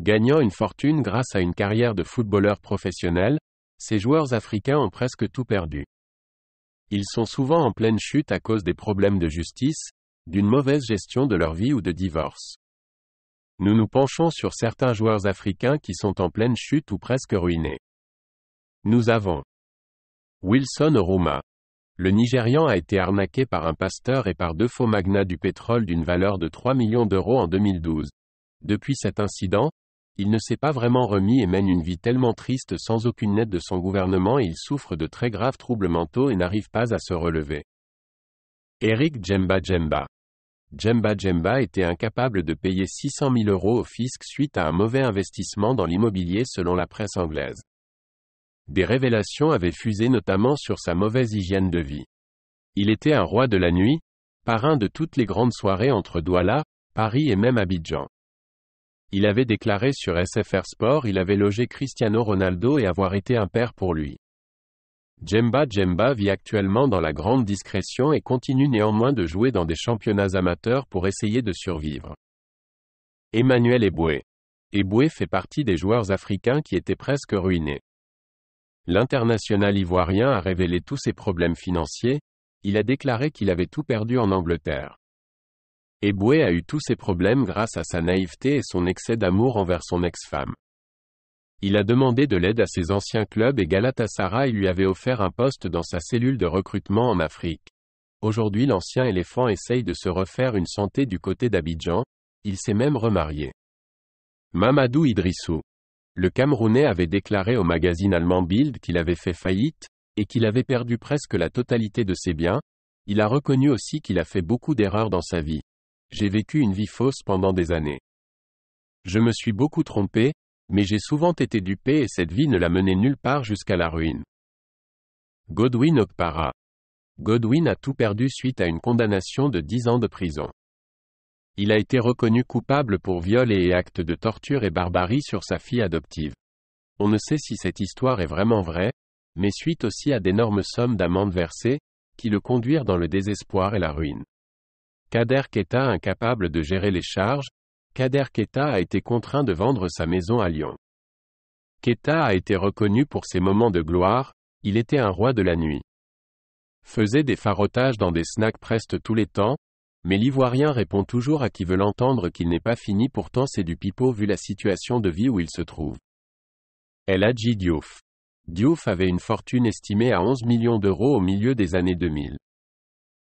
Gagnant une fortune grâce à une carrière de footballeur professionnel, ces joueurs africains ont presque tout perdu. Ils sont souvent en pleine chute à cause des problèmes de justice, d'une mauvaise gestion de leur vie ou de divorce. Nous nous penchons sur certains joueurs africains qui sont en pleine chute ou presque ruinés. Nous avons Wilson Oruma. Le Nigérian a été arnaqué par un pasteur et par deux faux magnats du pétrole d'une valeur de 3 millions d'euros en 2012. Depuis cet incident, il ne s'est pas vraiment remis et mène une vie tellement triste sans aucune aide de son gouvernement et il souffre de très graves troubles mentaux et n'arrive pas à se relever. Eric Djemba Djemba. Djemba Djemba était incapable de payer 600 000 euros au fisc suite à un mauvais investissement dans l'immobilier selon la presse anglaise. Des révélations avaient fusé notamment sur sa mauvaise hygiène de vie. Il était un roi de la nuit, parrain de toutes les grandes soirées entre Douala, Paris et même Abidjan. Il avait déclaré sur SFR Sport il avait logé Cristiano Ronaldo et avoir été un père pour lui. Djemba Djemba vit actuellement dans la grande discrétion et continue néanmoins de jouer dans des championnats amateurs pour essayer de survivre. Emmanuel Eboué. Eboué fait partie des joueurs africains qui étaient presque ruinés. L'international ivoirien a révélé tous ses problèmes financiers, il a déclaré qu'il avait tout perdu en Angleterre. Eboué a eu tous ses problèmes grâce à sa naïveté et son excès d'amour envers son ex-femme. Il a demandé de l'aide à ses anciens clubs et Galatasaray lui avait offert un poste dans sa cellule de recrutement en Afrique. Aujourd'hui l'ancien éléphant essaye de se refaire une santé du côté d'Abidjan, il s'est même remarié. Mamadou Idrissou. Le Camerounais avait déclaré au magazine allemand Bild qu'il avait fait faillite, et qu'il avait perdu presque la totalité de ses biens. Il a reconnu aussi qu'il a fait beaucoup d'erreurs dans sa vie. J'ai vécu une vie fausse pendant des années. Je me suis beaucoup trompé, mais j'ai souvent été dupé et cette vie ne l'a mené nulle part jusqu'à la ruine. Godwin Okpara. Godwin a tout perdu suite à une condamnation de 10 ans de prison. Il a été reconnu coupable pour viol et actes de torture et barbarie sur sa fille adoptive. On ne sait si cette histoire est vraiment vraie, mais suite aussi à d'énormes sommes d'amendes versées, qui le conduirent dans le désespoir et la ruine. Kader Keita incapable de gérer les charges, Kader Keita a été contraint de vendre sa maison à Lyon. Keita a été reconnu pour ses moments de gloire, il était un roi de la nuit. Faisait des farottages dans des snacks presque tous les temps, mais l'Ivoirien répond toujours à qui veut l'entendre qu'il n'est pas fini pourtant c'est du pipeau vu la situation de vie où il se trouve. El Hadji Diouf. Diouf avait une fortune estimée à 11 millions d'euros au milieu des années 2000.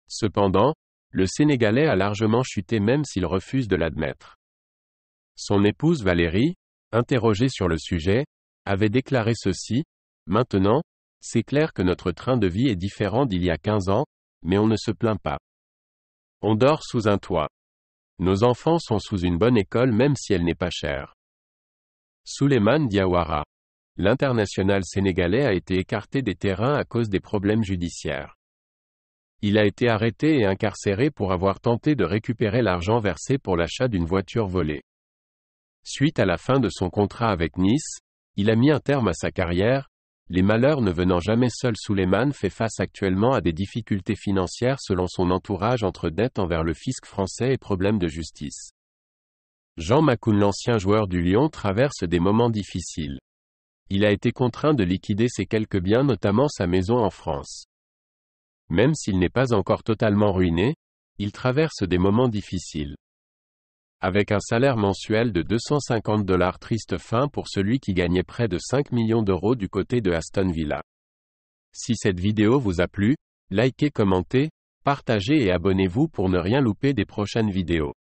Cependant, le Sénégalais a largement chuté même s'il refuse de l'admettre. Son épouse Valérie, interrogée sur le sujet, avait déclaré ceci, « Maintenant, c'est clair que notre train de vie est différent d'il y a 15 ans, mais on ne se plaint pas. On dort sous un toit. Nos enfants sont sous une bonne école même si elle n'est pas chère. » Souleymane Diawara. L'international sénégalais a été écarté des terrains à cause des problèmes judiciaires. Il a été arrêté et incarcéré pour avoir tenté de récupérer l'argent versé pour l'achat d'une voiture volée. Suite à la fin de son contrat avec Nice, il a mis un terme à sa carrière. Les malheurs ne venant jamais seuls, Souleymane fait face actuellement à des difficultés financières selon son entourage entre dettes envers le fisc français et problèmes de justice. Jean Makoun, l'ancien joueur du Lyon, traverse des moments difficiles. Il a été contraint de liquider ses quelques biens, notamment sa maison en France. Même s'il n'est pas encore totalement ruiné, il traverse des moments difficiles. Avec un salaire mensuel de $250, triste fin pour celui qui gagnait près de 5 millions d'euros du côté de Aston Villa. Si cette vidéo vous a plu, likez, commentez, partagez et abonnez-vous pour ne rien louper des prochaines vidéos.